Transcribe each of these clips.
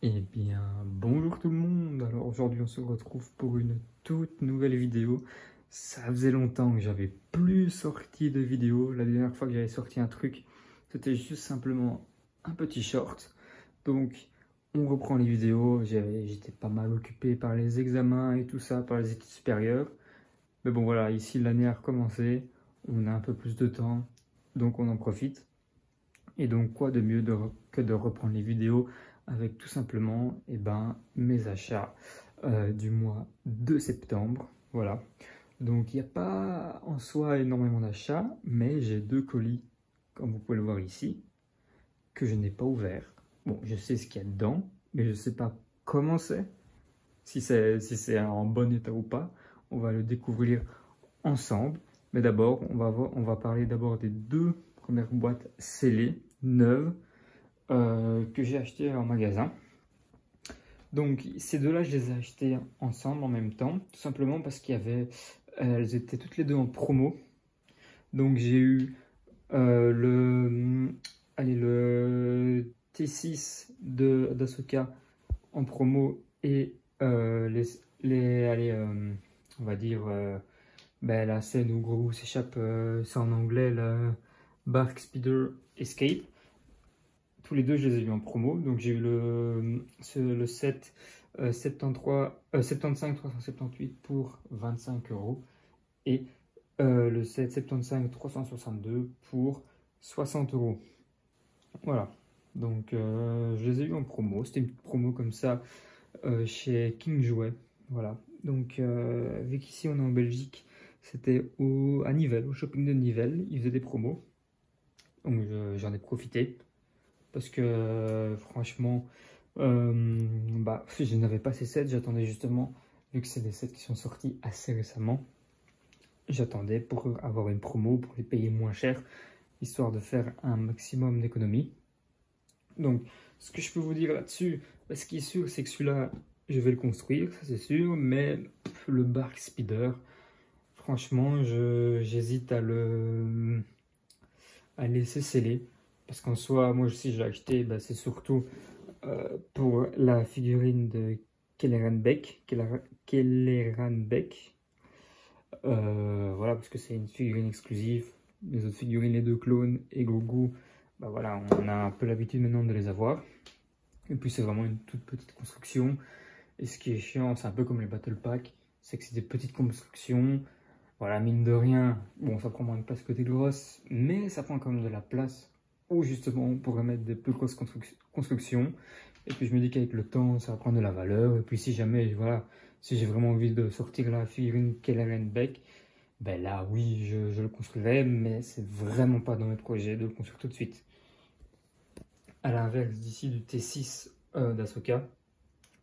Eh bien, bonjour tout le monde. Alors aujourd'hui, on se retrouve pour une toute nouvelle vidéo. Ça faisait longtemps que j'avais plus sorti de vidéo. La dernière fois que j'avais sorti un truc, c'était juste simplement un petit short. Donc, on reprend les vidéos. J'étais pas mal occupé par les examens et tout ça, par les études supérieures. Mais bon, voilà, ici l'année a recommencé. On a un peu plus de temps, donc on en profite. Et donc, quoi de mieux que de reprendre les vidéos avec tout simplement mes achats du mois de septembre. Voilà. Donc, il n'y a pas en soi énormément d'achats, mais j'ai deux colis, comme vous pouvez le voir ici, que je n'ai pas ouverts. Bon, je sais ce qu'il y a dedans, mais je ne sais pas comment c'est, si c'est en bon état ou pas. On va le découvrir ensemble. Mais d'abord, on va parler d'abord des deux premières boîtes scellées, neuves, que j'ai achetées en magasin. Donc ces deux-là, je les ai achetées ensemble en même temps, tout simplement parce qu'il y avait, elles étaient toutes les deux en promo. Donc j'ai eu le T6 d'Asoka en promo et on va dire la scène où Grogu s'échappe, c'est en anglais, le Bark Speeder Escape. Tous les deux, je les ai eu en promo. Donc j'ai eu le set 75 378 pour 25 euros et le set 75 362 pour 60 euros. Voilà. Donc je les ai eu en promo. C'était une petite promo comme ça chez King Jouet. Voilà. Donc vu qu'ici on est en Belgique, c'était à Nivelles, au shopping de Nivelles. Ils faisaient des promos. Donc j'en ai profité. Parce que franchement, je n'avais pas ces sets, j'attendais justement, vu que c'est des sets qui sont sortis assez récemment, j'attendais pour avoir une promo, pour les payer moins cher, histoire de faire un maximum d'économies. Donc, ce que je peux vous dire là-dessus, ce qui est sûr, c'est que celui-là, je vais le construire, ça c'est sûr, mais le Bark Speeder, franchement, j'hésite à laisser sceller. Parce qu'en soi, moi aussi, je l'ai acheté, c'est surtout pour la figurine de Kelleran Beck. Voilà, parce que c'est une figurine exclusive. Les autres figurines, les deux clones et Grogu, voilà, on a un peu l'habitude maintenant de les avoir. Et puis c'est vraiment une toute petite construction. Et ce qui est chiant, c'est un peu comme les Battle Pack, c'est que c'est des petites constructions. Voilà, mine de rien, bon, ça prend moins de place que des grosses, mais ça prend quand même de la place où justement on pourrait mettre des plus grosses constructions. Et puis je me dis qu'avec le temps, ça va prendre de la valeur. Et puis si jamais, voilà, si j'ai vraiment envie de sortir la figurine Keller Beck, là oui, je le construirai, mais c'est vraiment pas dans mes projets de le construire tout de suite. À l'inverse d'ici du T6 d'Asoka,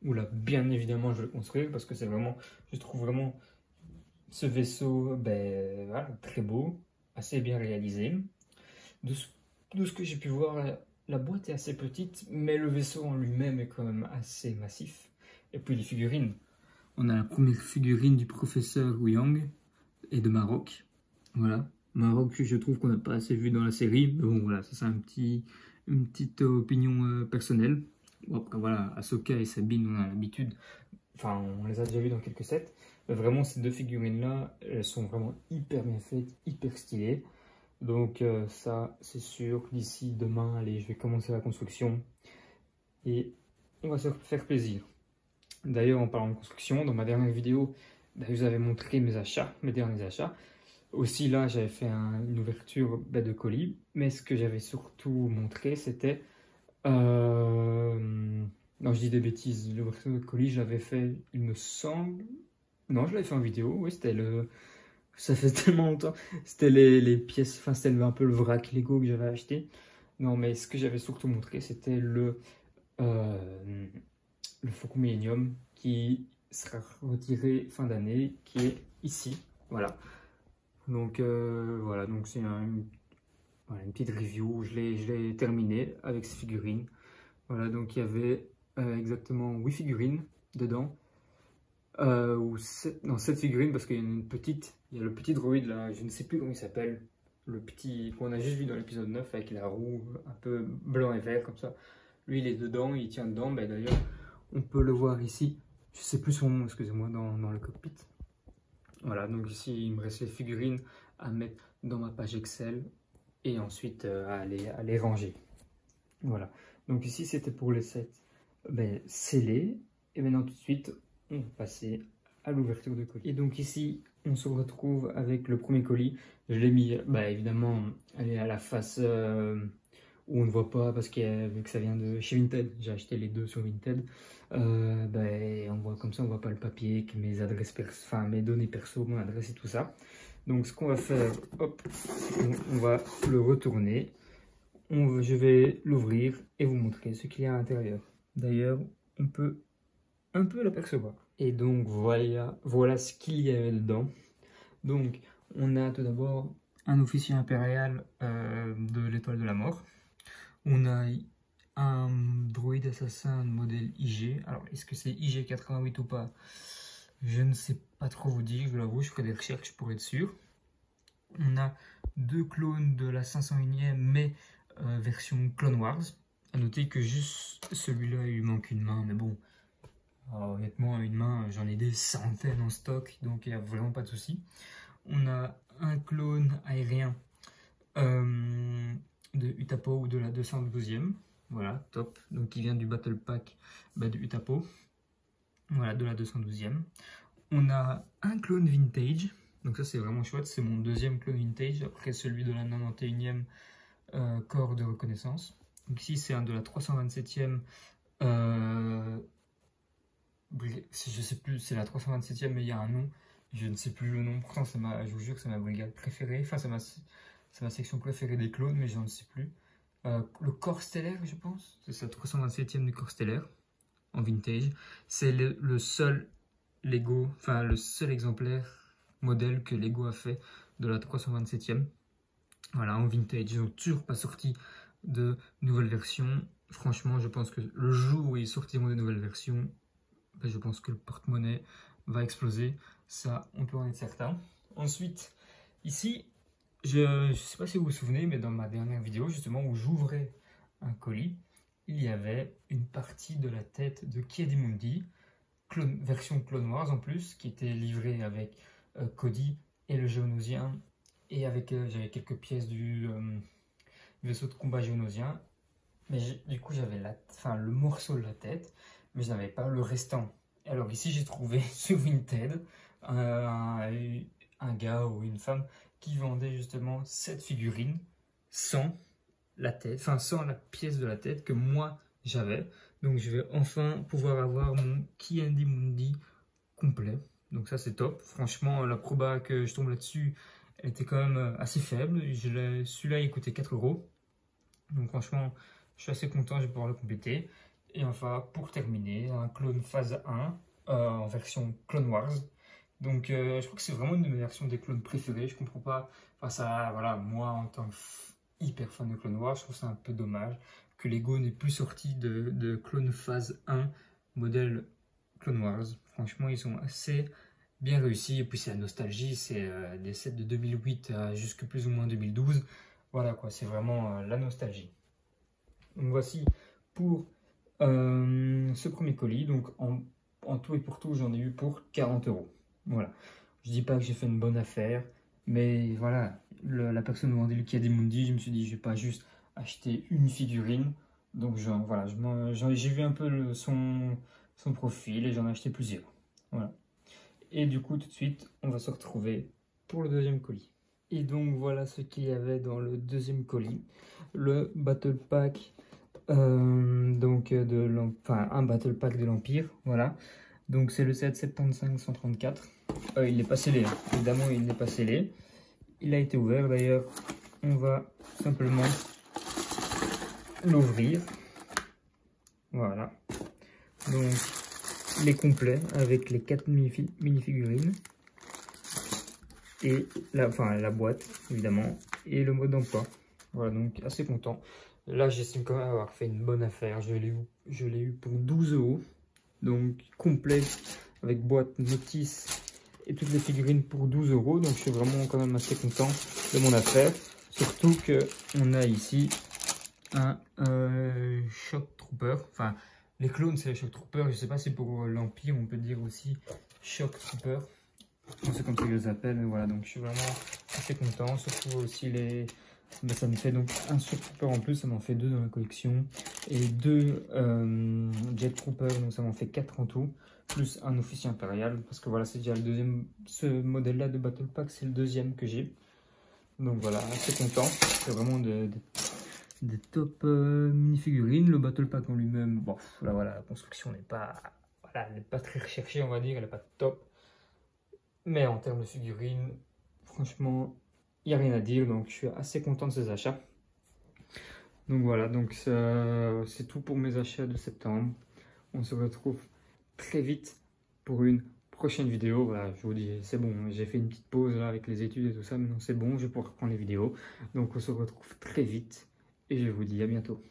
où là, bien évidemment, je vais le construire parce que c'est vraiment, je trouve vraiment ce vaisseau voilà, très beau, assez bien réalisé. De ce que j'ai pu voir, la boîte est assez petite, mais le vaisseau en lui-même est quand même assez massif. Et puis les figurines. On a la première figurine du professeur Yang et de Maroc. Voilà. Maroc, je trouve qu'on n'a pas assez vu dans la série. Mais bon, voilà, ça c'est une petite opinion personnelle. Bon, après, voilà, Ahsoka et Sabine, on a l'habitude. Enfin, on les a déjà vus dans quelques sets. Mais vraiment, ces deux figurines-là, elles sont vraiment hyper bien faites, hyper stylées. Donc ça, c'est sûr, d'ici demain, allez, je vais commencer la construction. Et on va se faire plaisir. D'ailleurs, en parlant de construction, dans ma dernière vidéo, je vous avais montré mes achats, mes derniers achats. Aussi là, j'avais fait une ouverture de colis. Mais ce que j'avais surtout montré, c'était... Non, je dis des bêtises. L'ouverture de colis, je l'avais fait, il me semble... Non, je l'avais fait en vidéo. Oui, c'était le... Ça fait tellement longtemps. C'était les pièces... Enfin, c'était un peu le vrac Lego que j'avais acheté. Non, mais ce que j'avais surtout montré, c'était le Faucon Millennium qui sera retiré fin d'année, qui est ici. Voilà. Donc, voilà. Donc, c'est voilà, une petite review. Je l'ai terminé avec ces figurines. Voilà. Donc, il y avait exactement 8 figurines dedans. Ou 7, non, 7 figurines parce qu'il y en a une petite. Il y a le petit droïde là. Je ne sais plus comment il s'appelle. Le petit qu'on a juste vu dans l'épisode 9 avec la roue un peu blanc et vert comme ça. Lui, il est dedans, il tient dedans. Ben, d'ailleurs, on peut le voir ici. Je sais plus son nom, excusez-moi, dans le cockpit. Voilà, donc ici, il me reste les figurines à mettre dans ma page Excel et ensuite à les ranger. Voilà, donc ici, c'était pour les sets scellés. Et maintenant, tout de suite, on va passer à l'ouverture de colis. Et donc ici, on se retrouve avec le premier colis. Je l'ai mis, évidemment, elle est à la face où on ne voit pas parce que vu que ça vient de chez Vinted, j'ai acheté les deux sur Vinted. On voit comme ça, on voit pas le papier, que mes adresses mes données perso, mon adresse et tout ça. Donc ce qu'on va faire, hop, on va le retourner. Je vais l'ouvrir et vous montrer ce qu'il y a à l'intérieur. D'ailleurs, on peut un peu l'apercevoir. Et donc voilà ce qu'il y avait dedans. Donc on a tout d'abord un officier impérial de l'étoile de la mort. On a un droïde assassin modèle IG. Alors est-ce que c'est IG88 ou pas? Je ne sais pas trop vous dire, je l'avoue, je ferai des recherches pour être sûr. On a deux clones de la 501e mais version Clone Wars. A noter que juste celui-là il lui manque une main, mais bon. Honnêtement, une main, j'en ai des centaines en stock, donc il n'y a vraiment pas de souci. On a un clone aérien de Utapo ou de la 212e. Voilà, top. Donc il vient du Battle Pack de Utapo. Voilà, de la 212e. On a un clone vintage. Donc ça c'est vraiment chouette, c'est mon deuxième clone vintage, après celui de la 91e corps de reconnaissance. Donc ici c'est un de la 327e. Je sais plus, c'est la 327e, mais il y a un nom, je ne sais plus le nom. Pourtant, je vous jure que c'est ma brigade préférée, enfin, c'est ma section préférée des clones, mais je ne sais plus. Le corps stellaire, je pense, c'est la 327e du corps stellaire en vintage. C'est le seul Lego, enfin, le seul exemplaire modèle que Lego a fait de la 327e. Voilà, en vintage. Ils n'ont toujours pas sorti de nouvelles versions. Franchement, je pense que le jour où ils sortiront de nouvelles versions, je pense que le porte-monnaie va exploser, ça on peut en être certain. Ensuite, ici, je ne sais pas si vous vous souvenez, mais dans ma dernière vidéo, justement, où j'ouvrais un colis, il y avait une partie de la tête de Ki-Adi-Mundi, version Clone Wars en plus, qui était livrée avec Cody et le Géonosien, et avec j'avais quelques pièces du vaisseau de combat géonosien, mais du coup j'avais le morceau de la tête, mais je n'avais pas le restant. Alors ici j'ai trouvé sur Vinted un gars ou une femme qui vendait justement cette figurine sans la tête, sans la pièce de la tête que moi j'avais. Donc je vais enfin pouvoir avoir mon Ki-Adi-Mundi complet. Donc ça c'est top. Franchement la proba que je tombe là-dessus elle était quand même assez faible. Celui-là il coûtait 4 €. Donc franchement je suis assez content, je vais pouvoir le compléter. Et enfin, pour terminer, un clone phase 1 en version Clone Wars. Donc, je crois que c'est vraiment une de mes versions des clones préférées. Je comprends pas. Enfin, ça, voilà, moi, en tant que hyper fan de Clone Wars, je trouve ça un peu dommage que Lego n'ait plus sorti de clone phase 1 modèle Clone Wars. Franchement, ils sont assez bien réussis. Et puis, c'est la nostalgie. C'est des sets de 2008 à jusque plus ou moins 2012. Voilà, quoi. C'est vraiment la nostalgie. Donc, voici pour ce premier colis. Donc en tout et pour tout j'en ai eu pour 40 €. Voilà, je dis pas que j'ai fait une bonne affaire, mais voilà, la personne vendait le Ki-Adi-Mundi, je me suis dit je vais pas juste acheter une figurine. Donc voilà, j'ai vu un peu son profil et j'en ai acheté plusieurs. Voilà, et du coup tout de suite on va se retrouver pour le deuxième colis. Et donc voilà ce qu'il y avait dans le deuxième colis, le Battle Pack. Un Battle Pack de l'Empire, voilà. Donc c'est le set 75-134. Il n'est pas scellé, hein. Évidemment il n'est pas scellé. Il a été ouvert d'ailleurs. On va simplement l'ouvrir. Voilà. Donc il est complet avec les 4 mini-figurines. Et la boîte évidemment. Et le mode d'emploi. Voilà, donc assez content. Là, j'estime quand même avoir fait une bonne affaire. Je l'ai eu pour 12 €. Donc, complet, avec boîte, notice et toutes les figurines pour 12 €. Donc, je suis vraiment quand même assez content de mon affaire. Surtout qu'on a ici un Shock Trooper. Enfin, les clones, c'est les Shock Trooper. Je sais pas si pour l'Empire, on peut dire aussi Shock Trooper. C'est comme ça que je les appelle. Mais voilà, donc je suis vraiment assez content. Surtout aussi les... Ben, ça me fait donc un Shock Trooper en plus, ça m'en fait 2 dans la collection. Et 2 Jet Trooper, donc ça m'en fait 4 en tout. Plus un officier impérial. Parce que voilà, c'est déjà le deuxième. Ce modèle-là de Battle Pack, c'est le deuxième que j'ai. Donc voilà, assez content. C'est vraiment des top mini-figurines. Le Battle Pack en lui-même, bon, là voilà, la construction n'est pas, voilà, elle n'est pas très recherchée, on va dire, elle n'est pas top. Mais en termes de figurines, franchement, il n'y a rien à dire. Donc je suis assez content de ces achats. Donc voilà, donc c'est tout pour mes achats de septembre. On se retrouve très vite pour une prochaine vidéo. Voilà, je vous dis, c'est bon, j'ai fait une petite pause là avec les études et tout ça, maintenant c'est bon, je vais pouvoir reprendre les vidéos. Donc on se retrouve très vite et je vous dis à bientôt.